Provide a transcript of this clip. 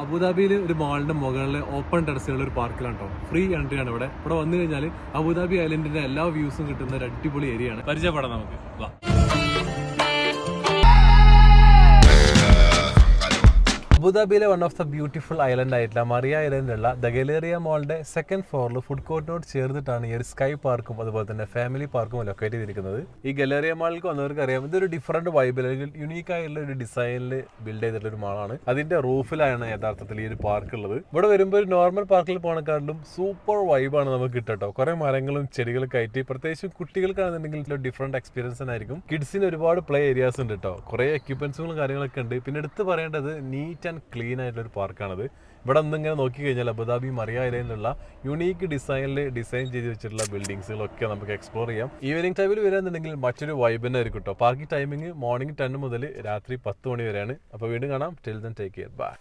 അബുദാബിയിൽ ഒരു മാളിന്റെ മുകളിൽ ഓപ്പൺ ടെറസുള്ള ഒരു പാർക്കിലാണ് കേട്ടോ. ഫ്രീ എൻട്രി ആണ് ഇവിടെ വന്നു കഴിഞ്ഞാൽ അബുദാബി ഐലൻഡിന്റെ എല്ലാ വ്യൂസും കിട്ടുന്ന ഒരു അടിപൊളി ഏരിയ ആണ്. പരിചയപ്പെടാം നമുക്ക്. അബുദാബിയിലെ one of the beautiful island ആയിട്ടുള്ള മറിയ ഐലൻഡിലുള്ള ദ ഗലേറിയ മോളിന്റെ സെക്കൻഡ് ഫ്ലോറിൽ ഫുഡ് കോർട്ടിനോട് ചേർന്നിട്ടാണ് ഈ ഒരു സ്കൈ പാർക്കും അതുപോലെ തന്നെ ഫാമിലി പാർക്കും ലൊക്കേറ്റ് ചെയ്തിരിക്കുന്നത്. ഈ ഗലേറിയ മാളിലേക്ക് വന്നവർക്ക് അറിയാം, ഇതൊരു ഡിഫറെന്റ് വൈബിൽ അല്ലെങ്കിൽ യുണീക്ക് ആയിട്ടുള്ള ഒരു ഡിസൈനിൽ ബിൽഡ് ചെയ്തിട്ടുള്ള ഒരു മാളാണ്. അതിന്റെ റൂഫിലാണ് യഥാർത്ഥത്തിൽ ഈ ഒരു പാർക്ക് ഉള്ളത്. ഇവിടെ വരുമ്പോൾ ഒരു നോർമൽ പാർക്കിൽ പോണക്കാട്ടിലും സൂപ്പർ വൈബാണ് നമുക്ക് കിട്ടോ. കുറെ മരങ്ങളും ചെടികളൊക്കെ ആയിട്ട്, പ്രത്യേകിച്ചും കുട്ടികൾക്കാണെന്നുണ്ടെങ്കിൽ ഡിഫറെന്റ് എക്സ്പീരിയൻസ് ആയിരിക്കും. കിഡ്സിന് ഒരുപാട് പ്ലേ ഏരിയാസ് ഉണ്ട് കേട്ടോ. കുറെ എക്യുപ്മെന്റ്സുകളും കാര്യങ്ങളൊക്കെ ഉണ്ട്. പിന്നെ എടുത്ത് പറയേണ്ടത് നീറ്റ് ആൻഡ് ക്ലീൻ ആയിട്ടുള്ള ഒരു പാർക്കാണത്. ഇവിടെ ഒന്നിങ്ങനെ നോക്കി കഴിഞ്ഞാൽ അബുദാബി മറിയ ഐലൻഡിലുള്ള യുണീക്ക് ഡിസൈനിൽ ഡിസൈൻ ചെയ്ത് വെച്ചിട്ടുള്ള ബിൽഡിങ്സുകളൊക്കെ നമുക്ക് എക്സ്പ്ലോർ ചെയ്യാം. ഈവനിങ് ടൈമിൽ വരാന്നുണ്ടെങ്കിൽ മറ്റൊരു വൈബ് തന്നെ ആയിരിക്കും കേട്ടോ. പാർക്കിംഗ് ടൈമിംഗ് മോർണിംഗ് 10 മുതൽ രാത്രി 10 മണി വരെയാണ്. അപ്പോൾ വീണ്ടും കാണാം. Till then take care. By.